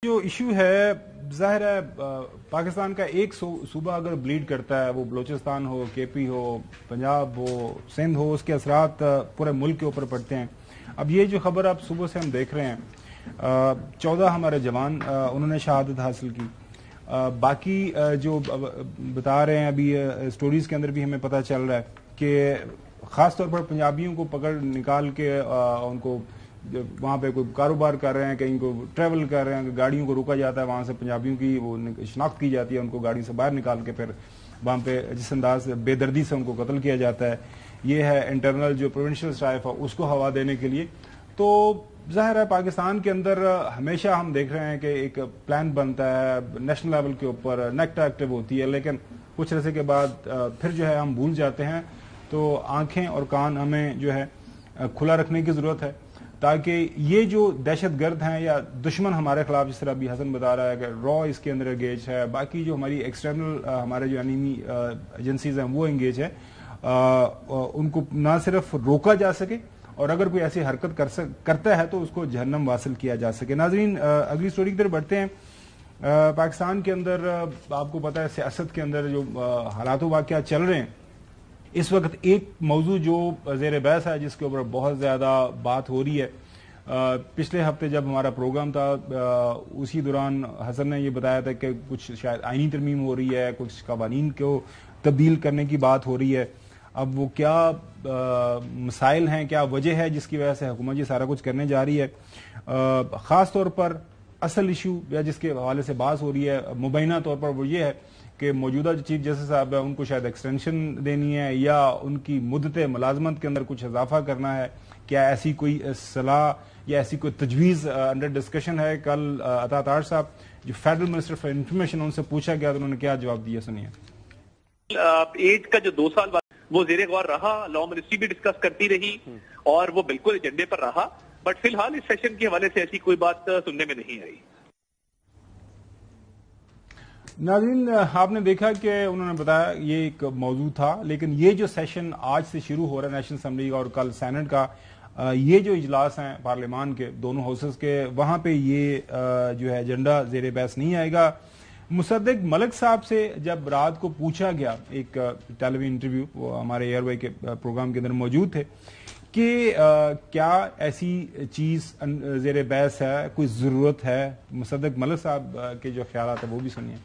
جو ایشو ہے ظاہر ہے پاکستان کا ایک صوبہ اگر بلیڈ کرتا ہے وہ بلوچستان ہو، کے پی ہو، پنجاب ہو، سندھ ہو، اس کے اثرات پورے ملک کے اوپر پڑتے ہیں۔ اب یہ جو خبر اب صبح سے ہم دیکھ رہے ہیں 14 ہمارے جوان انہوں نے شہادت حاصل کی۔ باقی جو بتا رہے ہیں ابھی سٹوریز کے اندر بھی ہمیں پتہ چل رہا ہے کہ خاص طور پر پنجابیوں کو پکڑ نکال کے ان کو وہاں پہ کوئی کاروبار کر رہے ہیں، کہیں کو ٹریول کر رہے ہیں، گاڑیوں کو روکا جاتا ہے، وہاں سے پنجابیوں کی وہ شناخت کی جاتی ہے، ان کو گاڑی سے باہر نکال کے پھر وہاں پہ جس انداز سے بے دردی سے ان کو قتل کیا جاتا ہے۔ یہ ہے انٹرنل جو پروونشل اسٹرائف ہے اس کو ہوا دینے کے لیے۔ تو ظاہر ہے پاکستان کے اندر ہمیشہ ہم دیکھ رہے ہیں کہ ایک پلان بنتا ہے نیشنل لیول کے اوپر، نیکٹا ایکٹیو ہوتی ہے، لیکن کچھ عرصے کے بعد پھر جو ہے ہم بھول جاتے ہیں۔ تو آنکھیں اور کان ہمیں جو ہے کھلا رکھنے کی ضرورت ہے تاکہ یہ جو دہشت گرد ہیں یا دشمن ہمارے خلاف، جس طرح ابھی حسن بتا رہا ہے کہ را اس کے اندر انگیج ہے، باقی جو ہماری ایکسٹرنل ہمارے جو انیمی ایجنسیز ہیں وہ انگیج ہے، ان کو نہ صرف روکا جا سکے اور اگر کوئی ایسی حرکت کرتا ہے تو اس کو جہنم واصل کیا جا سکے۔ ناظرین اگلی سٹوری کی طرف بڑھتے ہیں۔ پاکستان کے اندر آپ کو پتہ ہے سیاست کے اندر جو حالات و واقعات چل رہے ہیں، اس وقت ایک موضوع جو زیر بحث ہے جس کے اوپر بہت زیادہ بات ہو رہی ہے، پچھلے ہفتے جب ہمارا پروگرام تھا اسی دوران حسن نے یہ بتایا تھا کہ کچھ شاید آئینی ترمیم ہو رہی ہے، کچھ قوانین کو تبدیل کرنے کی بات ہو رہی ہے۔ اب وہ کیا مسائل ہیں، کیا وجہ ہے جس کی وجہ سے حکومت یہ سارا کچھ کرنے جا رہی ہے، خاص طور پر اصل ایشو یا جس کے حوالے سے بات ہو رہی ہے مبینہ طور پر وہ یہ ہے کہ موجودہ جو چیف جسٹس صاحب ہے ان کو شاید ایکسٹینشن دینی ہے یا ان کی مدت ملازمت کے اندر کچھ اضافہ کرنا ہے۔ کیا ایسی کوئی صلاح یا ایسی کوئی تجویز انڈر ڈسکشن ہے؟ کل عطا طاہر صاحب جو فیڈرل منسٹر فار انفارمیشن، ان سے پوچھا گیا تو انہوں نے کیا جواب دیا، سنیے۔ ایج کا جو 2 سال وہ زیر غور رہا، لا منسٹری بھی ڈسکس کرتی رہی اور وہ بالکل ایجنڈے پر رہا، بٹ فی الحال اس سیشن کے حوالے سے ایسی کوئی بات سننے میں نہیں آئی۔ ناظرین آپ نے دیکھا کہ انہوں نے بتایا یہ ایک موضوع تھا، لیکن یہ جو سیشن آج سے شروع ہو رہا ہے نیشنل اسمبلی کا اور کل سینٹ کا، یہ جو اجلاس ہیں پارلیمان کے دونوں ہاؤسز کے، وہاں پہ یہ جو ہے ایجنڈا زیر بحث نہیں آئے گا۔ مصدق ملک صاحب سے جب رات کو پوچھا گیا، ایک ٹیلی ویژن انٹرویو، وہ ہمارے ایئر وے کے پروگرام کے اندر موجود تھے، کہ کیا ایسی چیز زیر بحث ہے، کوئی ضرورت ہے، مصدق ملک صاحب کے جو خیالات ہیں وہ بھی سنیے۔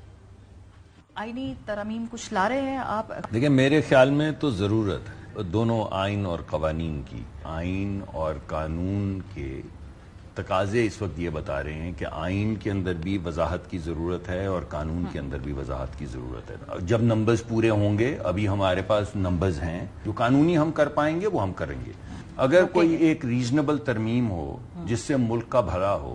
آئینی ترامیم کچھ لا رہے ہیں آپ؟ دیکھیں میرے خیال میں تو ضرورت ہے دونوں آئین اور قوانین کی۔ آئین اور قانون کے تقاضے اس وقت یہ بتا رہے ہیں کہ آئین کے اندر بھی وضاحت کی ضرورت ہے اور قانون کے اندر بھی وضاحت کی ضرورت ہے۔ جب نمبرز پورے ہوں گے، ابھی ہمارے پاس نمبرز ہیں، جو قانونی ہم کر پائیں گے وہ ہم کریں گے۔ اگر کوئی ایک ریزنیبل ترمیم ہو جس سے ملک کا بھلا ہو،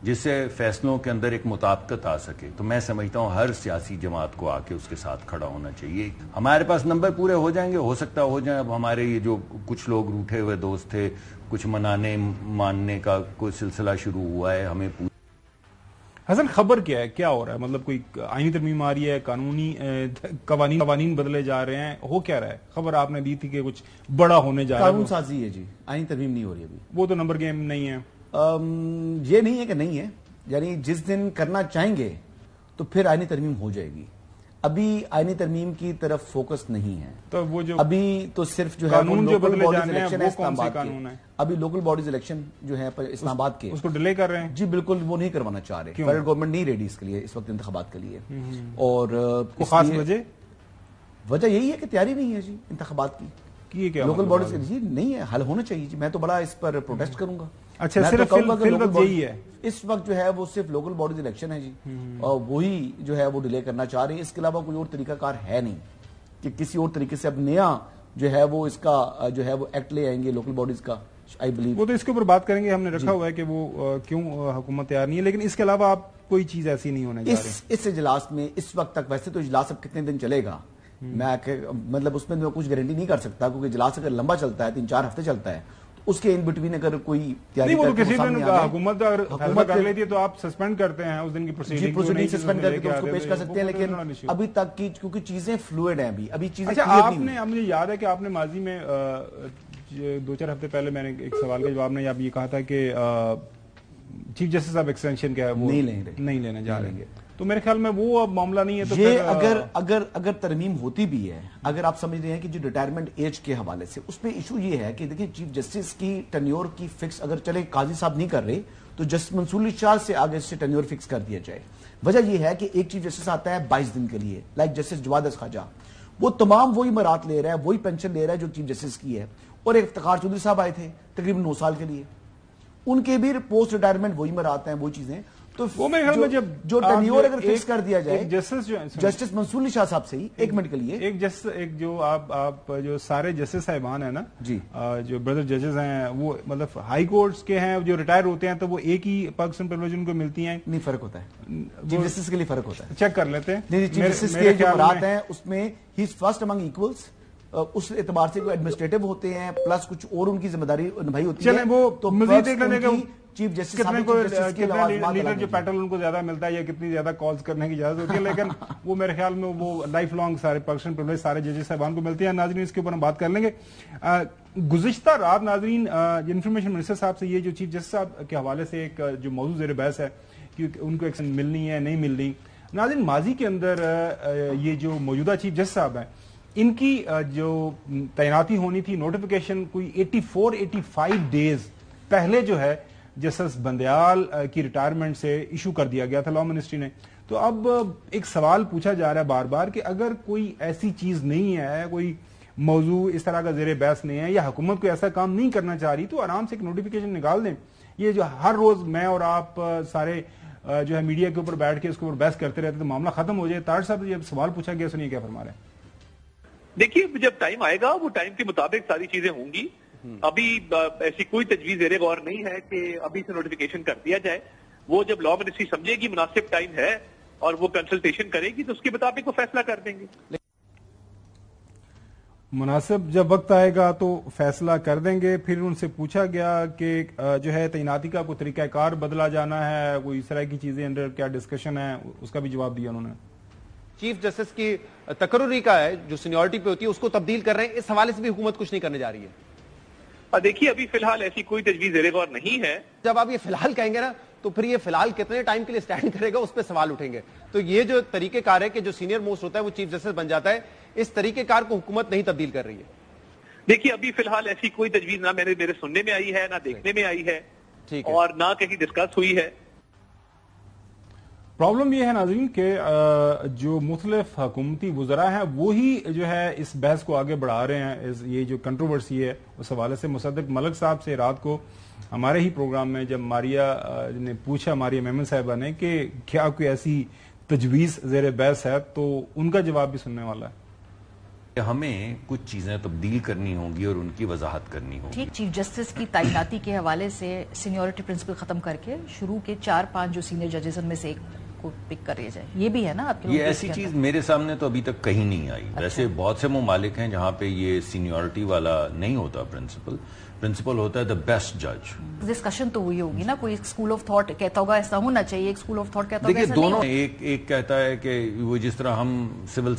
جس سے فیصلوں کے اندر ایک مطابقت آ سکے، تو میں سمجھتا ہوں ہر سیاسی جماعت کو آ کے اس کے ساتھ کھڑا ہونا چاہیے۔ ہمارے پاس نمبر پورے ہو جائیں گے، ہو سکتا ہو جائیں۔ اب ہمارے یہ جو کچھ لوگ روٹھے ہوئے دوست تھے، کچھ ماننے کا کوئی سلسلہ شروع ہوا ہے، ہمیں حسن خبر کیا ہے، کیا ہو رہا ہے؟ مطلب کوئی آئینی ترمیم آ رہی ہے، قوانین بدلے جا رہے ہیں، ہو کیا رہا ہے؟ خبر آپ نے دی تھی کہ کچھ بڑا ہونے جا رہا ہے، قانون سازی ہے جی، آئینی ترمیم نہیں ہو رہی ابھی۔ وہ تو نمبر گیم نہیں ہے۔ یہ نہیں ہے کہ نہیں ہے، یعنی جس دن کرنا چاہیں گے تو پھر آئینی ترمیم ہو جائے گی۔ ابھی آئینی ترمیم کی طرف فوکس نہیں ہے، تو وہ جو ابھی تو صرف جو ہے قانون جو لوکل بدلے باڈیز جانے ہیں الیکشن وہ ہے کون اسلام سے آباد قانون کے، ہیں؟ ابھی لوکل باڈیز الیکشن جو ہے اسلام آباد کے، اس کو ڈیلے کر رہے ہیں جی بالکل وہ نہیں کروانا چاہ رہے۔ فیڈرل گورنمنٹ نہیں ریڈی اس کے لیے اس وقت انتخابات کے لیے، اور خاص وجہ یہی ہے کہ تیاری نہیں ہے جی انتخابات کی۔ لوکل باڈیز جی نہیں ہے، حل ہونا چاہیے جی۔ میں تو بڑا اس پر پروٹیسٹ کروں گا۔ اچھا صرف یہی ہے اس وقت جو ہے وہ صرف لوکل باڈیز الیکشن ہے جی، اور وہی جو ہے وہ ڈیلے کرنا چاہ رہے ہیں۔ اس کے علاوہ کوئی اور طریقہ کار ہے نہیں کہ کسی اور طریقے سے اب نیا جو ہے وہ اس کا جو ہے وہ ایکٹ لے آئیں گے لوکل باڈیز کا، آئی بلیو۔ وہ تو اس کے اوپر بات کریں گے، ہم نے رکھا ہوا ہے کہ وہ کیوں حکومت تیار نہیں ہے، لیکن اس کے علاوہ آپ کوئی چیز ایسی نہیں ہونے جا رہی اس اجلاس میں اس وقت تک۔ ویسے تو اجلاس اب کتنے دن چلے گا میں مطلب اس میں کچھ گارنٹی نہیں کر سکتا، کیونکہ اجلاس اگر لمبا چلتا ہے 3-4 ہفتے چلتا ہے، اس کے ان بٹوین اگر کوئی تیاری حکومت اگر فیصلہ کر لیتی ہے تو آپ سسپینڈ کرتے ہیں اس دن کی پروسیڈنگ سسپینڈ کر کے اس کو پیش کر سکتے ہیں، لیکن ابھی تک کی کیونکہ چیزیں فلوئڈ ہیں، ابھی چیزیں آپ نے، مجھے یاد ہے کہ آپ نے ماضی میں 2-4 ہفتے پہلے میں نے ایک سوال کے جواب میں اب یہ کہا تھا کہ چیف جسٹس صاحب ایکسٹینشن کیا ہے وہ نہیں لینے جا رہے ہیں. تو میرے خیال میں وہ اب معاملہ نہیں ہے. تو یہ اگر ترمیم ہوتی بھی ہے, اگر آپ سمجھ رہے ہیں کہ جو ریٹائرمنٹ ایج کے حوالے سے اس میں ایشو یہ ہے کہ دیکھیں چیف جسٹس کی ٹینیور کی فکس اگر چلے قاضی صاحب نہیں کر رہے تو جسٹس منصور علی شاہ سے آگے سے ٹینیور فکس کر دیا جائے. وجہ یہ ہے کہ ایک چیف جسٹس آتا ہے 22 دن کے لیے, لائک جسٹس جواد خواجہ, وہ تمام وہی مرات لے رہا ہے, وہی پینشن لے رہا ہے جو چیف جسٹس کی ہے. اور ایک افتخار چودھری صاحب آئے تھے تقریباً 9 سال کے لیے, ان کے بھی پوسٹ ریٹائرمنٹ وہی مرات ہیں, وہی چیزیں. تو وہ میرے خیال میں جو ٹینیور اگر فکس کر دیا جائے جسٹس منصور علی شاہ صاحب سے ہی, ایک منٹ کے لیے, ایک جو آپ جو سارے جسٹس صاحبان ہیں نا جی, جو بردر ججز ہیں وہ مطلب ہائی کورٹس کے ہیں, جو ریٹائر ہوتے ہیں تو وہ ایک ہی پرسن پرویژن ان کو ملتی ہیں. نہیں, فرق ہوتا ہے, چیف جسٹس کے لیے فرق ہوتا ہے, چیک کر لیتے ہیں. نہیں, چیف جسٹس کے جو مراد ہیں اس میں ہی از فرسٹ امنگ ایکولز, اس اعتبار سے کوئی ایڈمنسٹریٹو ہوتے ہیں پلس کچھ اور ان کی ذمہ داری نبھائی ہوتی ہے. وہ تو مزید دیکھ لینے کا چیف جسٹس لیڈر جو پیٹرن ان کو زیادہ ملتا ہے یا کتنی زیادہ کالز کرنے کی اجازت ہوتی ہے, لیکن وہ میرے خیال میں وہ لائف لانگ سارے پرسن پرویج سارے ججز صاحبان کو ملتی ہے. ناظرین اس کے اوپر ہم بات کر لیں گے. گزشتہ رات ناظرین انفارمیشن منسٹر صاحب سے یہ جو چیف جسٹس صاحب کے حوالے سے ایک جو موضوع زیر بحث ہے کہ ان کو ایکشن ملنی ہے نہیں ملنی. ناظرین ماضی کے اندر یہ جو موجودہ چیف جسٹس صاحب ہیں ان کی جو تعیناتی ہونی تھی نوٹیفیکیشن کوئی 84-85 ڈیز پہلے جو ہے جسٹس بندیال کی ریٹائرمنٹ سے ایشو کر دیا گیا تھا لا منسٹری نے. تو اب ایک سوال پوچھا جا رہا ہے بار بار کہ اگر کوئی ایسی چیز نہیں ہے, کوئی موضوع اس طرح کا زیر بحث نہیں ہے یا حکومت کو ایسا کام نہیں کرنا چاہ رہی تو آرام سے ایک نوٹیفیکیشن نکال دیں. یہ جو ہر روز میں اور آپ سارے جو ہے میڈیا کے اوپر بیٹھ کے اس کے اوپر بحث کرتے رہتے تو معاملہ ختم ہو جائے. طاہر صاحب جب سوال پوچھا گیا سنیے کیا فرما رہے ہیں. دیکھیے جب ٹائم آئے گا وہ ٹائم کے مطابق ساری چیزیں ہوں گی. ابھی ایسی کوئی تجویز زیر غور نہیں ہے کہ ابھی سے نوٹیفیکیشن کر دیا جائے. وہ جب لا منسٹری سمجھے گی مناسب ٹائم ہے اور وہ کنسلٹیشن کرے گی تو اس کے مطابق وہ فیصلہ کر دیں گے. مناسب جب وقت آئے گا تو فیصلہ کر دیں گے. پھر ان سے پوچھا گیا کہ جو ہے تعیناتی کا کوئی طریقہ کار بدلا جانا ہے, کوئی اس طرح کی چیزیں انڈر کیا ڈسکشن ہے, اس کا بھی جواب دیا انہوں نے. چیف جسٹس کی تقرری کا ہے جو سینیورٹی پہ ہوتی ہے اس کو تبدیل کر رہے ہیں, اس حوالے سے بھی حکومت کچھ نہیں کرنے جا رہی ہے. دیکھیے ابھی فی الحال ایسی کوئی تجویز زیر غور نہیں ہے. جب آپ یہ فی الحال کہیں گے نا تو پھر یہ فی الحال کتنے ٹائم کے لیے سٹینڈ کرے گا اس پہ سوال اٹھیں گے. تو یہ جو طریقہ کار ہے کہ جو سینئر موسٹ ہوتا ہے وہ چیف جسٹس بن جاتا ہے, اس طریقہ کار کو حکومت نہیں تبدیل کر رہی ہے. دیکھیے ابھی فی الحال ایسی کوئی تجویز نہ میرے سننے میں آئی ہے, نہ دیکھنے میں آئی ہے, اور نہ کہیں ڈسکس ہوئی ہے. پرابلم یہ ہے ناظرین کہ جو مختلف حکومتی وزراء ہیں وہی جو ہے اس بحث کو آگے بڑھا رہے ہیں. یہ جو کنٹروورسی ہے اس حوالے سے مصدق ملک صاحب سے رات کو ہمارے ہی پروگرام میں جب ماریا نے پوچھا, ماریا میمن صاحبہ نے, کہ کیا کوئی ایسی تجویز زیر بحث ہے, تو ان کا جواب بھی سننے والا ہے. ہمیں کچھ چیزیں تبدیل کرنی ہوں گی اور ان کی وضاحت کرنی ہوگی. ٹھیک, چیف جسٹس کی تعیناتی کے حوالے سے سینیورٹی پرنسپل ختم کر کے شروع کے 4-5 جو سینئر ججز ان میں سے ایک کو پک کر لیا جائے, یہ بھی ہے نا آپ کے. یہ ایسی چیز میرے سامنے تو ابھی تک کہیں نہیں آئی. ویسے بہت سے ممالک ہیں جہاں پہ یہ سینیورٹی والا نہیں ہوتا پرنسپل ہوتا ہے دا بیسٹ جج. ڈسکشن تو وہی ہوگی نا, کوئی اسکول آف تھاٹ کہتا ہوگا ایسا ہونا چاہیے, ایک اسکول آف تھاٹ کہتا ہوگا دیکھیے دونوں, ایک کہتا ہے کہ وہ جس طرح ہم سول